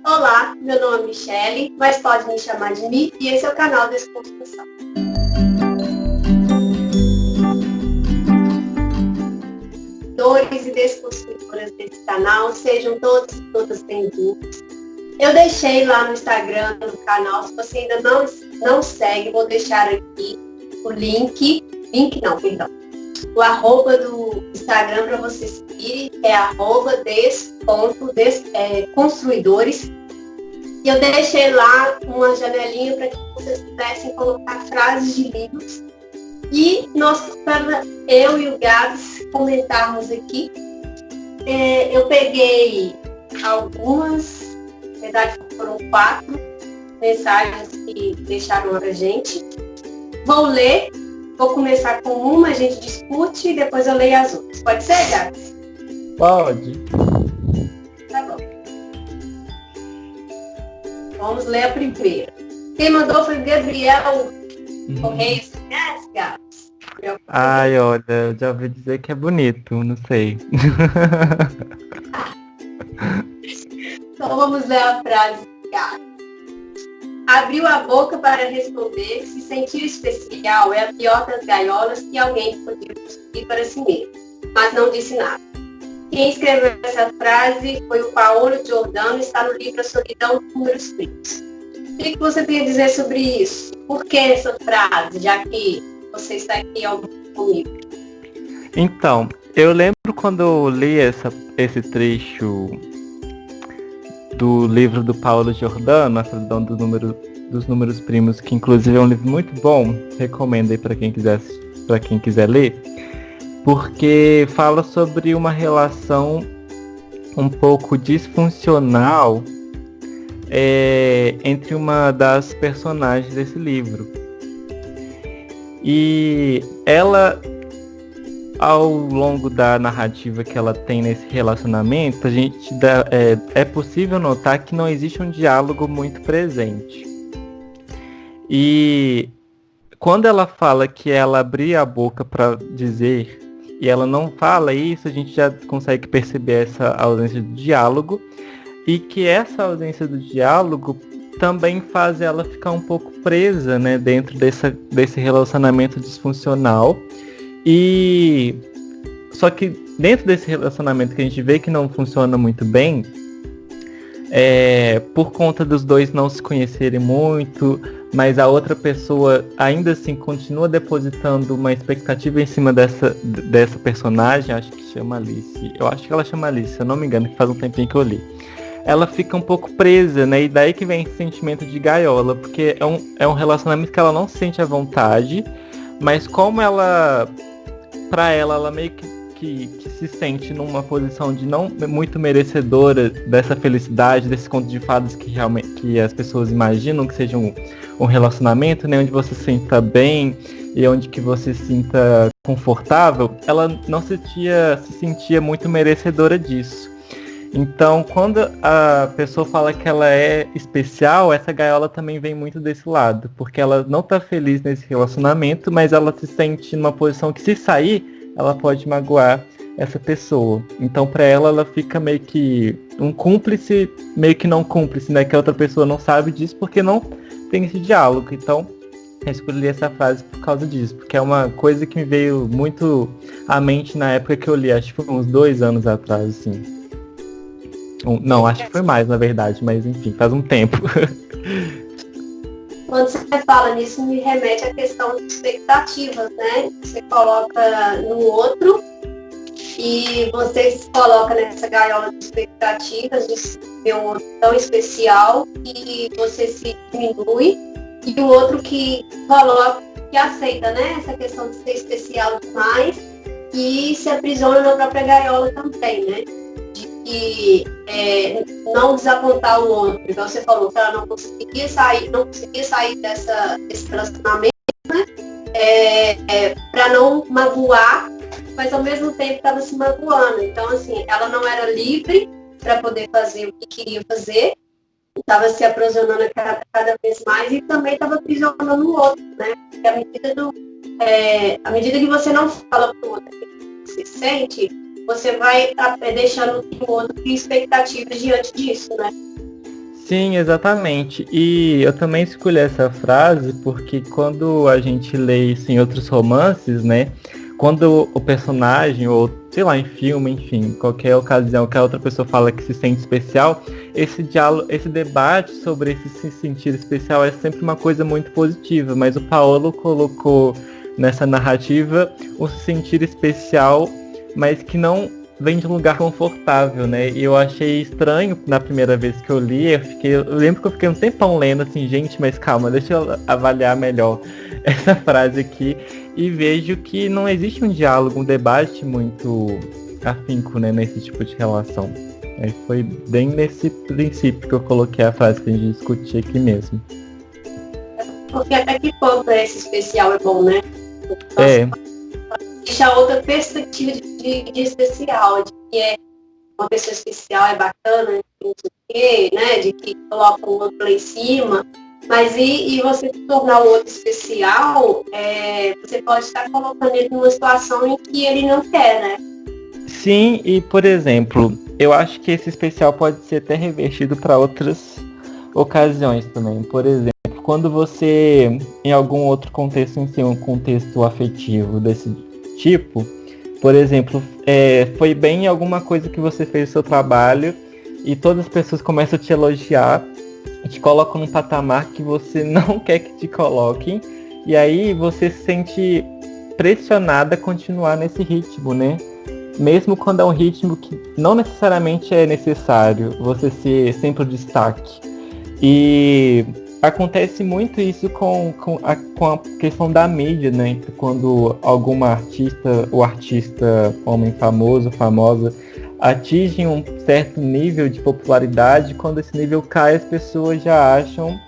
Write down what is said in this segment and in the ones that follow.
Olá, meu nome é Michele, mas pode me chamar de Mi, e esse é o canal Desconstrução. Desconstruidores e desconstruidoras desse canal, sejam todos e todas bem-vindos. Eu deixei lá no Instagram, no canal, se você ainda não segue, vou deixar aqui o o arroba do Instagram para você seguir, é @des.desconstruidores. E eu deixei lá uma janelinha para que vocês pudessem colocar frases de livros. E para eu e o Gabs comentarmos aqui. Eu peguei algumas, na verdade foram 4 mensagens que deixaram pra gente. Vou ler, vou começar com uma, a gente discute e depois eu leio as outras. Pode ser, Gabs? Pode. Tá bom. Vamos ler a primeira. Quem mandou foi Gabriel Correia. Conhece, Gabs? Ai, olha, eu já ouvi dizer que é bonito, não sei. Então vamos ler a frase, Gabs. Abriu a boca para responder que se sentiu especial é a pior das gaiolas que alguém podia construir para si mesmo, mas não disse nada. Quem escreveu essa frase foi o Paolo Giordano, está no livro A Solidão dos Números Primos. O que você tem a dizer sobre isso? Por que essa frase, já que você está aqui comigo? Então, eu lembro quando eu li esse trecho do livro do Paolo Giordano, A Solidão dos Números Primos, que inclusive é um livro muito bom, recomendo aí para quem quiser ler, porque fala sobre uma relação um pouco disfuncional entre uma das personagens desse livro. E ela, ao longo da narrativa que ela tem nesse relacionamento, é possível notar que não existe um diálogo muito presente. E quando ela fala que ela abria a boca para dizer e ela não fala isso, a gente já consegue perceber essa ausência de diálogo, e que essa ausência do diálogo também faz ela ficar um pouco presa, né, dentro desse relacionamento disfuncional. E só que dentro desse relacionamento que a gente vê que não funciona muito bem, por conta dos dois não se conhecerem muito, mas a outra pessoa ainda assim continua depositando uma expectativa em cima dessa personagem, acho que chama Alice. Eu acho que ela chama Alice, se eu não me engano, que faz um tempinho que eu li. Ela fica um pouco presa, né? E daí que vem esse sentimento de gaiola, porque é um relacionamento que ela não se sente à vontade, mas como pra ela meio que se sente numa posição de não muito merecedora dessa felicidade, desse conto de fadas que as pessoas imaginam que seja um relacionamento, né? Onde você se sinta bem e onde que você se sinta confortável, ela não se sentia muito merecedora disso. Então, quando a pessoa fala que ela é especial, essa gaiola também vem muito desse lado, porque ela não tá feliz nesse relacionamento, mas ela se sente numa posição que, se sair, ela pode magoar essa pessoa. Então, pra ela fica meio que um cúmplice, meio que não cúmplice, né? Que a outra pessoa não sabe disso porque não tem esse diálogo. Então, eu escolhi essa frase por causa disso, porque é uma coisa que me veio muito à mente na época que eu li, acho que foi uns 2 anos atrás, assim. Não, acho que foi mais, na verdade, mas enfim, faz um tempo. Quando você fala nisso, me remete à questão de expectativas, né? Você coloca no outro e você se coloca nessa gaiola de expectativas, de ser um outro tão especial, que você se diminui, e o outro que aceita, né? Essa questão de ser especial demais e se aprisiona na própria gaiola também, né? E não desapontar o outro. Então você falou que ela não conseguia sair desse relacionamento, né? Para não magoar, mas ao mesmo tempo estava se magoando. Então, assim, ela não era livre para poder fazer o que queria fazer, estava se aprisionando cada vez mais e também estava aprisionando o outro, né? Porque à medida que você não fala para o outro que você sente, você vai deixando o outro de expectativas diante disso, né? Sim, exatamente. E eu também escolhi essa frase porque quando a gente lê isso em outros romances, né? Quando o personagem, ou sei lá, em filme, enfim, qualquer ocasião que a outra pessoa fala que se sente especial, esse diálogo, esse debate sobre esse se sentir especial é sempre uma coisa muito positiva. Mas o Paulo colocou nessa narrativa o se sentir especial, mas que não vem de um lugar confortável, né? E eu achei estranho na primeira vez que eu li, eu lembro que eu fiquei um tempão lendo assim, gente, mas calma, deixa eu avaliar melhor essa frase aqui e vejo que não existe um diálogo, um debate muito afinco, né, nesse tipo de relação. Foi bem nesse princípio que eu coloquei a frase que a gente discutir aqui mesmo. Porque até que ponto esse especial é bom, né? É. Deixa outra perspectiva de especial, de que é uma pessoa especial, é bacana, não sei o quê, né? De que coloca o outro lá em cima. Mas e você tornar o outro especial, você pode estar colocando ele numa situação em que ele não quer, né? Sim, e por exemplo, eu acho que esse especial pode ser até revertido para outras ocasiões também. Por exemplo, quando você, em algum outro contexto, em si, um contexto afetivo desse tipo, por exemplo, foi bem alguma coisa que você fez no seu trabalho e todas as pessoas começam a te elogiar e te colocam num patamar que você não quer que te coloquem, e aí você se sente pressionada a continuar nesse ritmo, né? Mesmo quando é um ritmo que não necessariamente é necessário você ser sempre o destaque. E acontece muito isso com a questão da mídia, né? Quando alguma artista, ou artista, homem famoso, famosa, atinge um certo nível de popularidade, quando esse nível cai, as pessoas já acham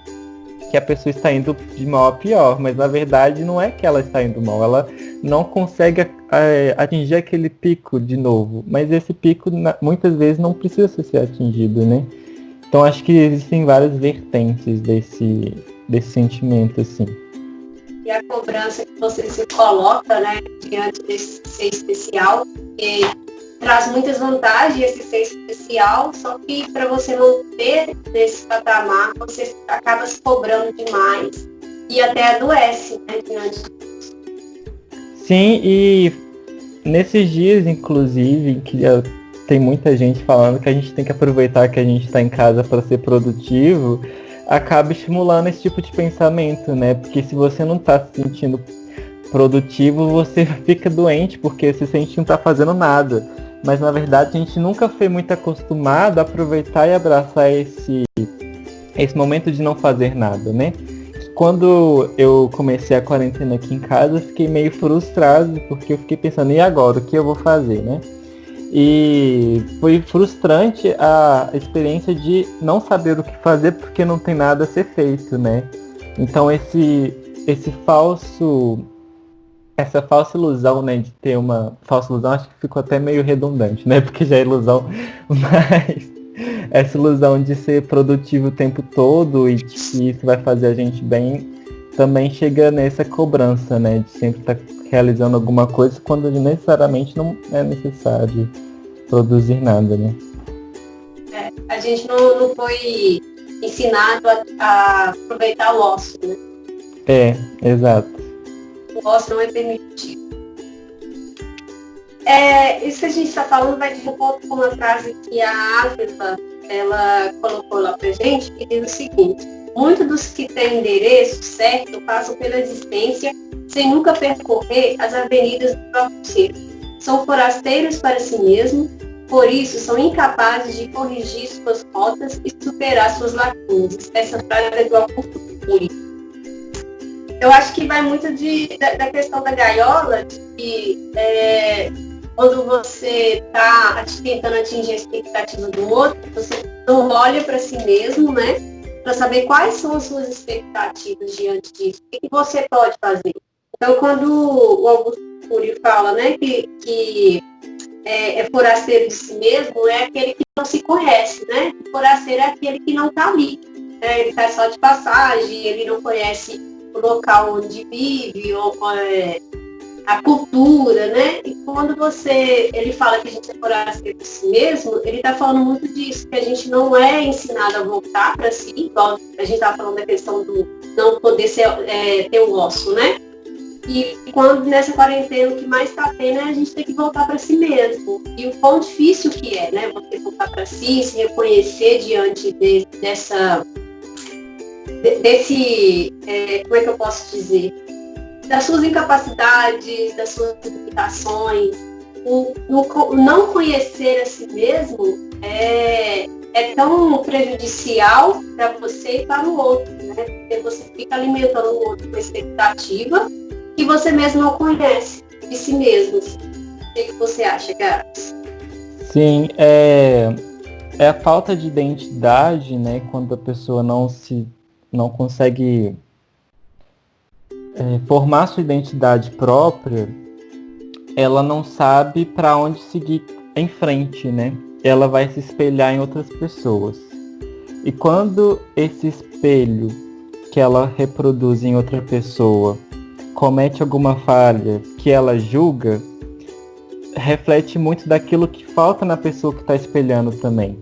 que a pessoa está indo de mal a pior, mas na verdade não é que ela está indo mal, ela não consegue atingir aquele pico de novo, mas esse pico muitas vezes não precisa ser atingido, né? Então acho que existem várias vertentes desse sentimento, assim. E a cobrança que você se coloca, né, diante desse ser especial, que traz muitas vantagens esse ser especial, só que para você não ter nesse patamar, você acaba se cobrando demais e até adoece, né, diante disso. Sim, e nesses dias, inclusive, que tem muita gente falando que a gente tem que aproveitar que a gente está em casa para ser produtivo, acaba estimulando esse tipo de pensamento, né? Porque se você não está se sentindo produtivo, você fica doente porque você sente que não está fazendo nada. Mas na verdade a gente nunca foi muito acostumado a aproveitar e abraçar esse momento de não fazer nada, né? Quando eu comecei a quarentena aqui em casa, eu fiquei meio frustrado porque eu fiquei pensando, e agora, o que eu vou fazer, né? E foi frustrante a experiência de não saber o que fazer porque não tem nada a ser feito, né? Então essa falsa ilusão, né, de ter uma falsa ilusão, acho que ficou até meio redundante, né, porque já é ilusão, mas essa ilusão de ser produtivo o tempo todo e de que isso vai fazer a gente bem, também chega nessa cobrança, né, de sempre estar realizando alguma coisa quando necessariamente não é necessário produzir nada, né. A gente não foi ensinado a aproveitar o ócio, né? Exato. O ócio não é permitido. Isso que a gente está falando vai de acordo com uma frase que a Ávila, ela colocou lá pra gente, que diz o seguinte: muitos dos que têm endereço certo passam pela existência sem nunca percorrer as avenidas do próprio ser. São forasteiros para si mesmos, por isso são incapazes de corrigir suas rotas e superar suas lacunas. Essa frase é do Augusto Cury. Eu acho que vai muito da questão da gaiola, de que quando você está tentando atingir a expectativa do outro, você não olha para si mesmo, né? Para saber quais são as suas expectativas diante disso. O que você pode fazer? Então, quando o Augusto Cury fala, né, que é forasteiro de si mesmo, é aquele que não se conhece, né? O forasteiro é aquele que não está ali. Né? Ele está só de passagem, ele não conhece o local onde vive, ou a cultura, né? E quando ele fala que a gente é forasteiro de si mesmo, ele está falando muito disso, que a gente não é ensinado a voltar para si, igual a gente estava falando da questão do não poder ter o ócio, né? E quando nessa quarentena o que mais está tendo é a gente ter que voltar para si mesmo. E o quão difícil que é, né? Você voltar para si, se reconhecer diante desse, como é que eu posso dizer? Das suas incapacidades, das suas limitações. O não conhecer a si mesmo é tão prejudicial para você e para o outro, né? Porque você fica alimentando o outro com expectativa que você mesmo não conhece de si mesmo. O que você acha, Gabs? Sim, é a falta de identidade, né? Quando a pessoa não consegue formar sua identidade própria, ela não sabe para onde seguir em frente, né? Ela vai se espelhar em outras pessoas. E quando esse espelho que ela reproduz em outra pessoa comete alguma falha que ela julga, reflete muito daquilo que falta na pessoa que está espelhando também.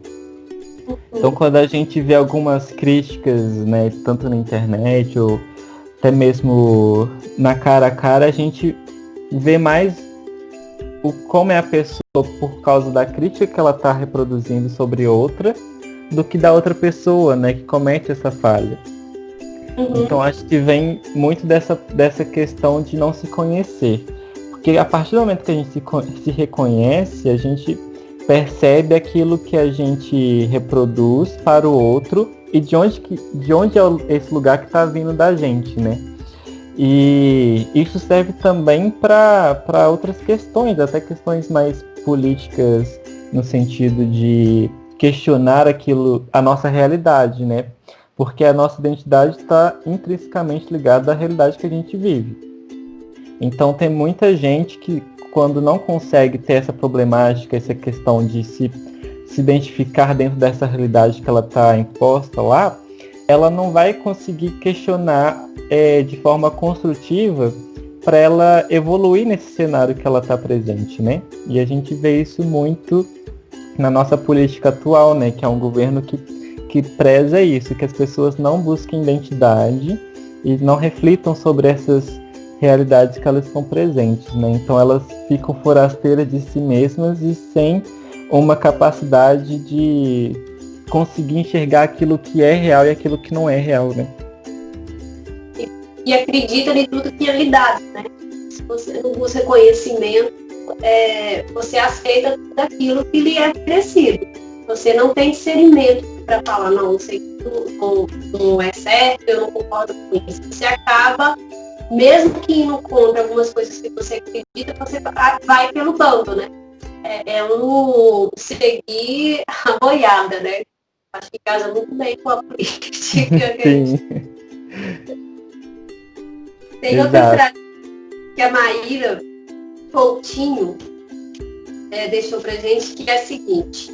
Então, quando a gente vê algumas críticas, né, tanto na internet ou até mesmo na cara a cara, a gente vê mais como é a pessoa por causa da crítica que ela está reproduzindo sobre outra, do que da outra pessoa, né, que comete essa falha. Então acho que vem muito dessa questão de não se conhecer. Porque a partir do momento que a gente se reconhece, a gente percebe aquilo que a gente reproduz para o outro e de onde é esse lugar que está vindo da gente, né? E isso serve também para outras questões, até questões mais políticas, no sentido de questionar a nossa realidade, né? Porque a nossa identidade está intrinsecamente ligada à realidade que a gente vive. Então tem muita gente que, quando não consegue ter essa problemática, essa questão de se identificar dentro dessa realidade que ela está imposta lá, ela não vai conseguir questionar de forma construtiva para ela evoluir nesse cenário que ela está presente, né? E a gente vê isso muito na nossa política atual, né? Que é um governo que preza isso, que as pessoas não busquem identidade e não reflitam sobre essas realidades que elas estão presentes, né? Então elas ficam forasteiras de si mesmas e sem uma capacidade de conseguir enxergar aquilo que é real e aquilo que não é real, né? E acredita em tudo que é lhe dado, né? Se você não busca conhecimento, você aceita tudo aquilo que lhe é oferecido. Você não tem discernimento para falar, não sei que não é certo, eu não concordo com isso. Você acaba, mesmo que indo contra algumas coisas que você acredita, você vai pelo bando, né? É um seguir a boiada, né? Acho que casa muito bem com a política. Sim. Tem outra frase que a Maíra Coutinho deixou pra gente, que é a seguinte: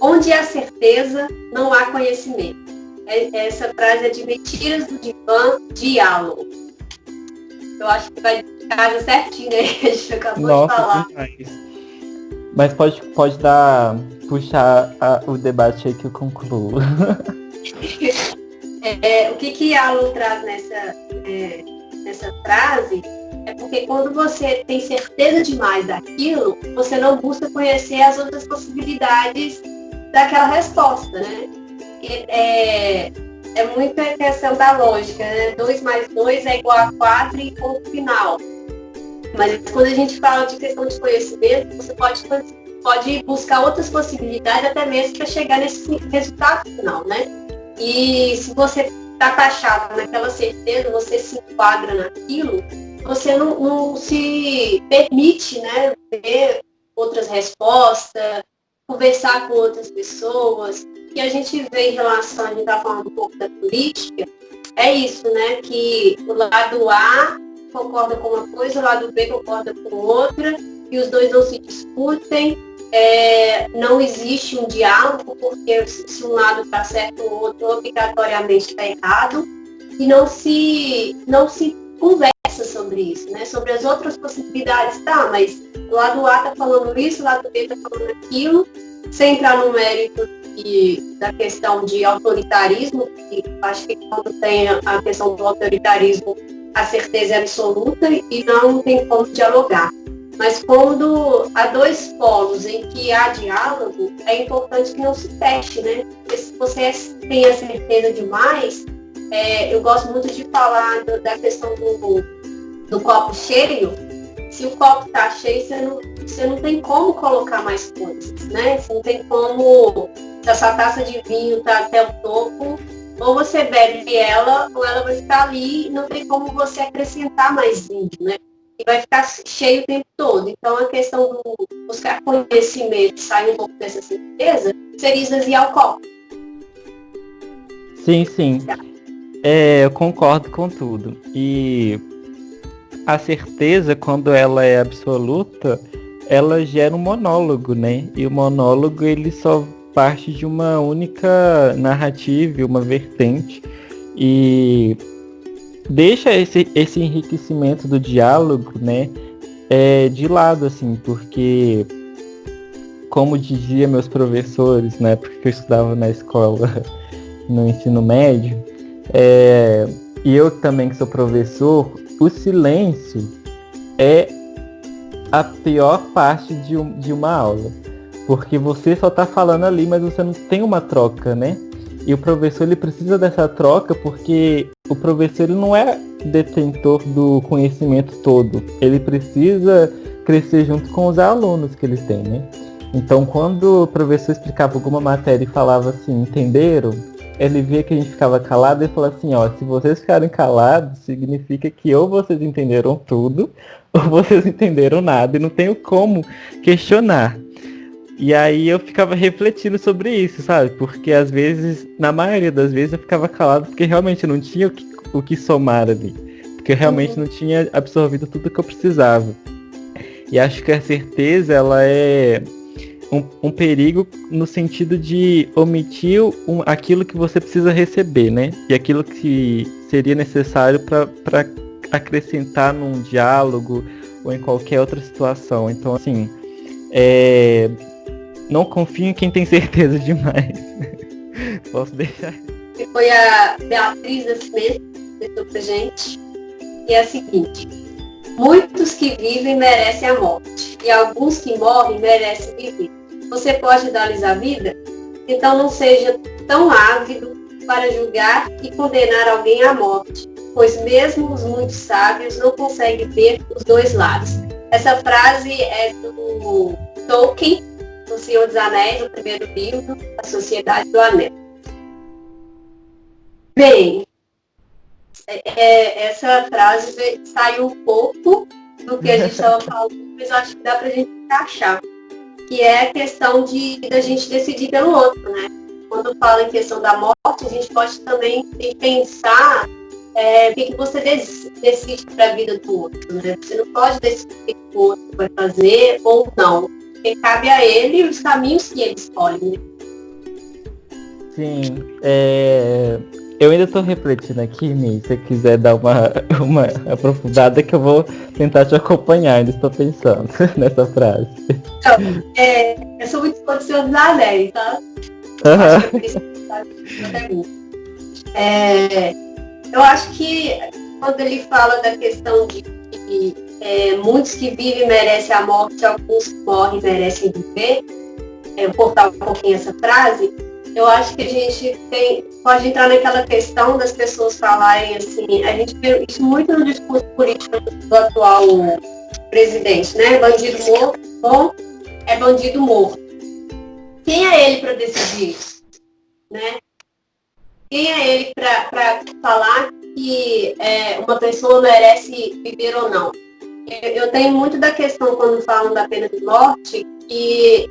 onde há certeza, não há conhecimento. Essa frase é de Mentiras do Divã, Diálogo. Eu acho que vai casa certinho, né? A gente acabou de falar. Demais. Mas pode puxar o debate aí que eu concluo. O que Alan traz nessa frase é porque quando você tem certeza demais daquilo, você não busca conhecer as outras possibilidades daquela resposta, né? É muito a questão da lógica, né? 2 mais 2 é igual a 4 e ponto final. Mas quando a gente fala de questão de conhecimento, você pode buscar outras possibilidades até mesmo para chegar nesse resultado final, né? E se você está taxado naquela certeza, você se enquadra naquilo, você não se permite, né, ver outras respostas, conversar com outras pessoas. E a gente vê em relação, a gente está falando um pouco da política, é isso, né, que o lado A concorda com uma coisa, o lado B concorda com outra, e os dois não se discutem, não existe um diálogo, porque se um lado está certo, o outro obrigatoriamente está errado, e não se conversa sobre sobre isso, né? Sobre as outras possibilidades, tá, mas o lado A tá falando isso, o lado B tá falando aquilo, sem entrar no mérito da questão de autoritarismo, que acho que quando tem a questão do autoritarismo, a certeza é absoluta e não tem como dialogar. Mas quando há dois polos em que há diálogo, é importante que não se feche, né? Porque se você tem a certeza demais, eu gosto muito de falar da questão do copo cheio. Se o copo está cheio, você não tem como colocar mais coisas, né? Você não tem como, se essa taça de vinho está até o topo, ou você bebe ela, ou ela vai ficar ali e não tem como você acrescentar mais vinho, né? E vai ficar cheio o tempo todo. Então, a questão do buscar conhecimento, sair um pouco dessa certeza, seria esvaziar o copo. Sim. Eu concordo com tudo. E a certeza, quando ela é absoluta, ela gera um monólogo, né? E o monólogo, ele só parte de uma única narrativa, uma vertente. E deixa esse enriquecimento do diálogo, né, de lado, assim, porque, como dizia meus professores, na época que eu estudava na escola, no ensino médio, e eu também que sou professor, o silêncio é a pior parte de uma aula, porque você só está falando ali, mas você não tem uma troca, né? E o professor, ele precisa dessa troca porque o professor, ele não é detentor do conhecimento todo. Ele precisa crescer junto com os alunos que ele tem, né? Então, quando o professor explicava alguma matéria e falava assim, entenderam? Ele via que a gente ficava calado e falava assim, ó, se vocês ficarem calados, significa que ou vocês entenderam tudo, ou vocês entenderam nada, e não tenho como questionar. E aí eu ficava refletindo sobre isso, sabe? Porque às vezes, na maioria das vezes, eu ficava calado porque realmente não tinha o que somar ali. Porque eu realmente não tinha absorvido tudo que eu precisava. E acho que a certeza, ela é um perigo no sentido de omitir aquilo que você precisa receber, né? E aquilo que seria necessário para acrescentar num diálogo ou em qualquer outra situação. Então, assim, não confio em quem tem certeza demais. Posso deixar? Foi a Beatriz Nascimento que deixou pra gente. E é a seguinte: muitos que vivem merecem a morte, e alguns que morrem merecem viver. Você pode dar-lhes a vida? Então não seja tão ávido para julgar e condenar alguém à morte, pois mesmo os muito sábios não conseguem ver os dois lados. Essa frase é do Tolkien, do Senhor dos Anéis, o primeiro livro, A Sociedade do Anel. Bem, essa frase saiu um pouco do que a gente estava falando, mas eu acho que dá para a gente encaixar, que é a questão da gente decidir pelo outro, né? Quando fala em questão da morte, a gente pode também pensar o que você decide para a vida do outro, né? Você não pode decidir o que o outro vai fazer ou não. Porque cabe a ele os caminhos que ele escolhe, né? Sim, eu ainda estou refletindo aqui, Mi, se você quiser dar uma aprofundada que eu vou tentar te acompanhar, ainda estou pensando nessa frase. Então, eu sou muito fã do Senhor dos Anéis, tá? Eu acho que quando ele fala da questão de que muitos que vivem merecem a morte, alguns que morrem merecem viver, eu vou cortar um pouquinho essa frase. Eu acho que a gente pode entrar naquela questão das pessoas falarem assim, a gente vê isso muito no discurso político do atual presidente, né? Bandido morto, bom, é bandido morto. Quem é ele para decidir isso, né? Quem é ele para falar que uma pessoa merece viver ou não? Eu tenho muito da questão quando falam da pena de morte, que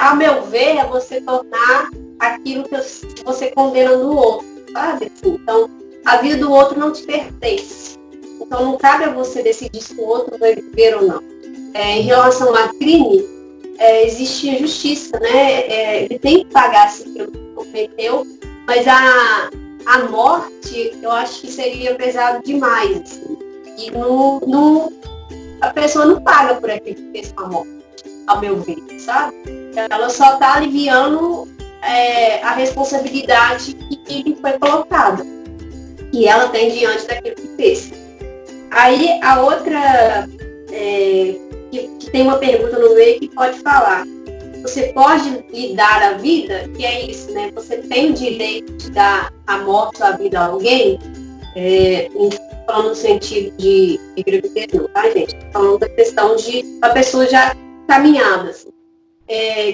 a meu ver, é você tornar aquilo que você condena no outro, sabe? Então, a vida do outro não te pertence. Então, não cabe a você decidir se o outro vai viver ou não. Em relação a crime, existe a justiça, né? Ele tem que pagar assim pelo que cometeu, mas a morte, eu acho que seria pesado demais, assim. E a pessoa não paga por aquilo que fez com a morte, ao meu ver, sabe? Ela só está aliviando a responsabilidade que lhe foi colocada, que ela tem diante daquilo que fez. Aí a outra, que tem uma pergunta no meio que pode falar, você pode lhe dar a vida? Que é isso, né? Você tem o direito de dar a morte ou a vida a alguém? Falando no sentido de gravidez, não, tá, gente? Falando da questão de a pessoa já caminhada, assim.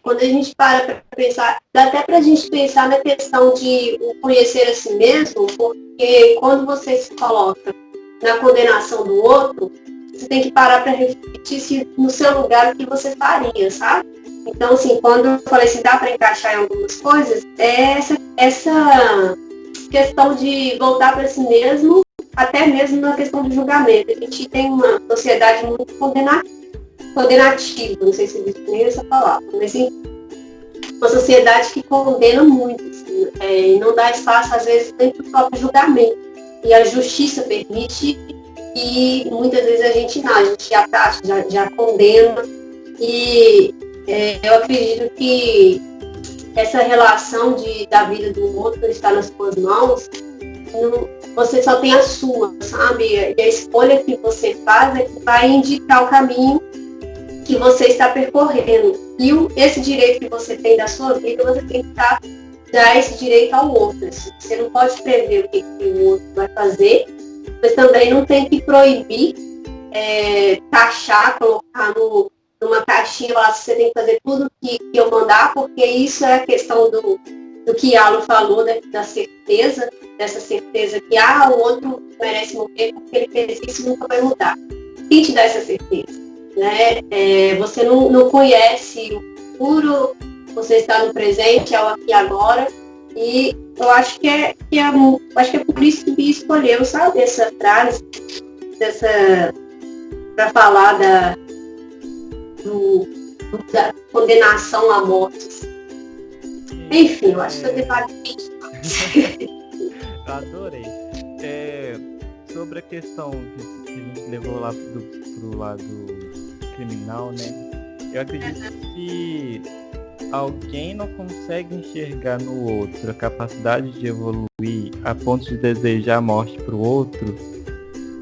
Quando a gente para pensar, dá até para a gente pensar na questão de conhecer a si mesmo, porque quando você se coloca na condenação do outro, você tem que parar para refletir se no seu lugar o que você faria, sabe? Então, assim, quando eu falei assim, dá para encaixar em algumas coisas, essa questão de voltar para si mesmo, até mesmo na questão do julgamento. A gente tem uma sociedade muito condenativa, não sei se existe nem essa palavra, mas assim, uma sociedade que condena muito, assim, e não dá espaço, às vezes, nem para o próprio julgamento. E a justiça permite e muitas vezes a gente não, a gente já condena. E eu acredito que essa relação da vida do outro estar nas suas mãos, você só tem a sua, sabe? E a escolha que você faz é que vai indicar o caminho que você está percorrendo. E esse direito que você tem da sua vida, você tem que dar esse direito ao outro. Você não pode prever o que o outro vai fazer, mas também não tem que proibir, taxar, colocar numa caixinha, falar se você tem que fazer tudo que eu mandar, porque isso é a questão do que Alan falou, né, da certeza, dessa certeza que o outro merece morrer porque ele fez isso e nunca vai mudar. Quem te dá essa certeza? Né? Você não conhece o futuro, você está no presente, é o aqui e agora, e eu acho que é por isso que me escolheu, sabe, essa frase, para falar da condenação à morte. Enfim, eu acho que eu debati. Eu adorei. Sobre a questão que a gente levou lá pro lado criminal, né? Eu acredito que alguém não consegue enxergar no outro a capacidade de evoluir a ponto de desejar a morte pro outro.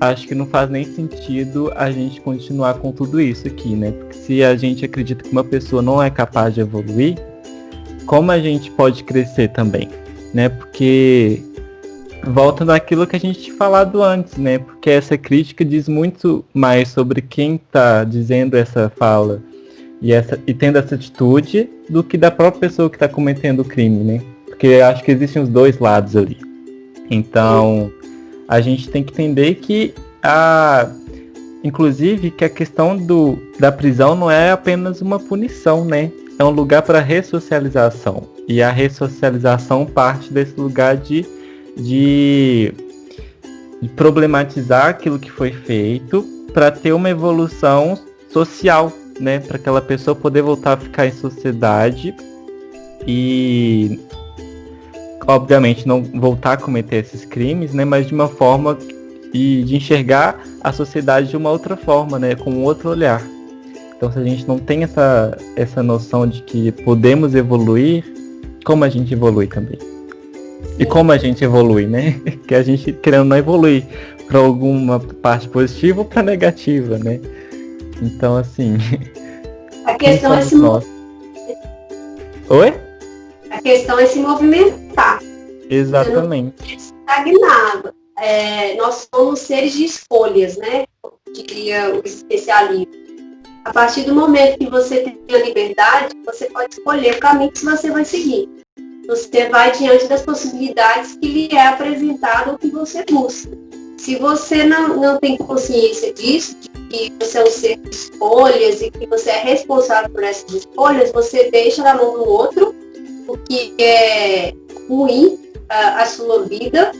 Acho que não faz nem sentido a gente continuar com tudo isso aqui, né? Porque se a gente acredita que uma pessoa não é capaz de evoluir, como a gente pode crescer também, né? Porque volta naquilo que a gente tinha falado antes, né? Porque essa crítica diz muito mais sobre quem está dizendo essa fala e tendo essa atitude do que da própria pessoa que está cometendo o crime, né? Porque eu acho que existem os dois lados ali. Então, a gente tem que entender que inclusive que a questão da prisão não é apenas uma punição, né? É um lugar para ressocialização. E a ressocialização parte desse lugar de problematizar aquilo que foi feito para ter uma evolução social, né? Para aquela pessoa poder voltar a ficar em sociedade e, obviamente, não voltar a cometer esses crimes, né? Mas de uma forma de enxergar a sociedade de uma outra forma, né? Com um outro olhar. Então, se a gente não tem essa noção de que podemos evoluir, como a gente evolui também? E como a gente evolui, né? Que a gente querendo não evoluir para alguma parte positiva ou para negativa, né? Então, assim... A questão é se Oi? A questão é se movimentar. Exatamente. Estagnado. Nós somos seres de escolhas, né? Diria o especialista. A partir do momento que você tem a liberdade, você pode escolher o caminho que você vai seguir. Você vai diante das possibilidades que lhe é apresentado ou que você busca. Se você não tem consciência disso, de que você é um ser de escolhas e que você é responsável por essas escolhas, você deixa na mão do outro o que é ruim a sua vida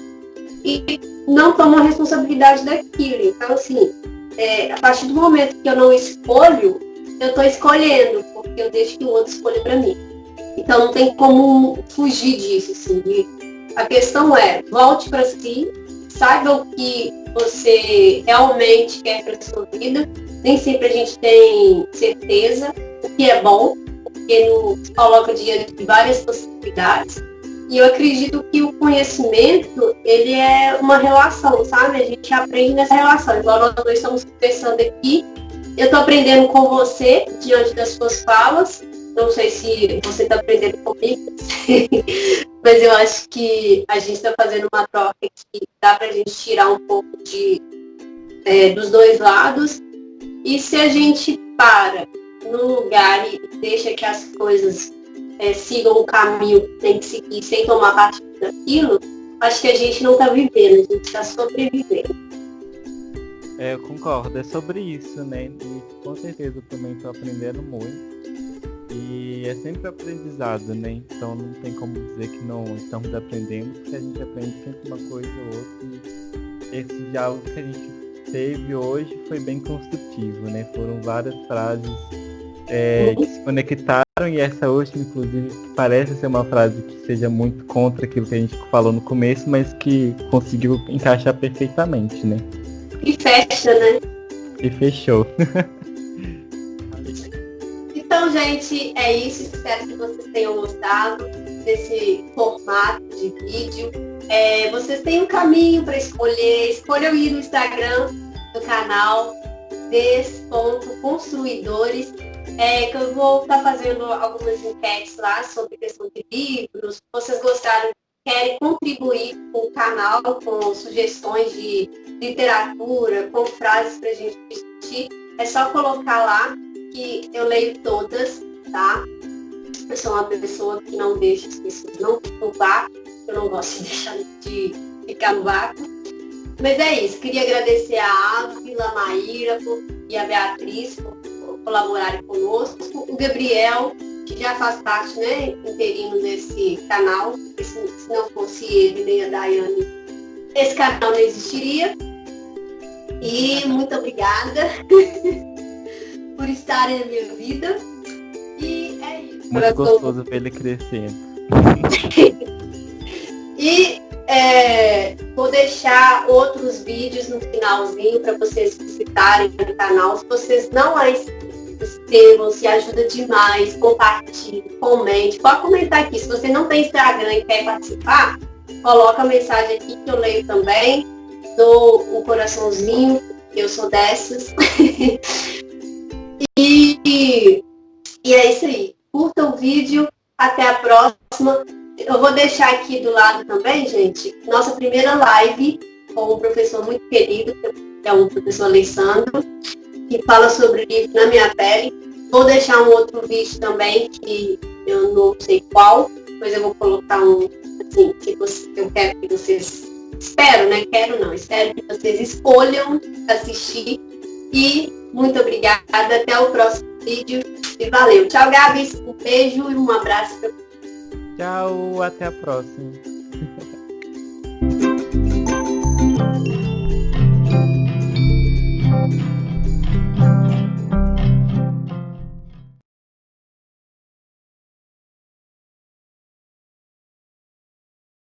e não toma a responsabilidade daquilo. Então, assim, a partir do momento que eu não escolho, eu estou escolhendo, porque eu deixo que o outro escolha para mim. Então, não tem como fugir disso. Assim, a questão é, volte para si, saiba o que você realmente quer para a sua vida. Nem sempre a gente tem certeza, o que é bom, porque nos coloca diante de várias possibilidades. E eu acredito que o conhecimento, ele é uma relação, sabe? A gente aprende nessa relação. Igual nós dois estamos conversando aqui, eu estou aprendendo com você, diante das suas falas. Não sei se você está aprendendo comigo, mas eu acho que a gente está fazendo uma troca que dá para a gente tirar um pouco dos dois lados. E se a gente para no lugar e deixa que as coisas sigam o caminho que tem que seguir sem tomar partido daquilo, acho que a gente não está vivendo, a gente está sobrevivendo. Eu concordo, é sobre isso, né? E com certeza eu também estou aprendendo muito. E é sempre aprendizado, né? Então não tem como dizer que não estamos aprendendo, porque a gente aprende sempre uma coisa ou outra. E esse diálogo que a gente teve hoje foi bem construtivo, né? Foram várias frases que se conectaram, e essa última, inclusive, que parece ser uma frase que seja muito contra aquilo que a gente falou no começo, mas que conseguiu encaixar perfeitamente, né? E fecha, né? E fechou. Então, gente, é isso. Espero que vocês tenham gostado desse formato de vídeo. Vocês têm um caminho para escolher. Escolham ir no Instagram do canal des.construidores, que eu vou estar fazendo algumas enquetes lá sobre questão de livros. Se vocês gostaram, querem contribuir com o canal, com sugestões de literatura, com frases para a gente discutir, é só colocar lá que eu leio todas, tá? Eu sou uma pessoa que não deixa as pessoas no vácuo, eu não gosto de deixar de ficar no vácuo. Mas é isso, queria agradecer a Ávila, a Maíra e a Beatriz por colaborarem conosco, o Gabriel, que já faz parte, né, interino desse canal, porque se não fosse ele nem a Daiane, esse canal não existiria. E muito obrigada por estarem na minha vida. E é isso. Muito gostoso ver ele crescendo. E vou deixar outros vídeos no finalzinho para vocês visitarem no canal. Se vocês não inscrevam, se ajuda demais, compartilhe, comente. Pode comentar aqui. Se você não tem Instagram e quer participar, coloca a mensagem aqui que eu leio também. Dou um coraçãozinho, eu sou dessas. E é isso aí. Curta o vídeo. Até a próxima. Eu vou deixar aqui do lado também, gente, nossa primeira live com um professor muito querido, que é o professor Alessandro, que fala sobre o livro Na Minha Pele. Vou deixar um outro vídeo também, que eu não sei qual, mas eu vou colocar um, assim, que eu quero que vocês... Espero que vocês escolham assistir. E muito obrigada. Até o próximo vídeo. E valeu. Tchau, Gabs. Um beijo e um abraço para você. Tchau, até a próxima.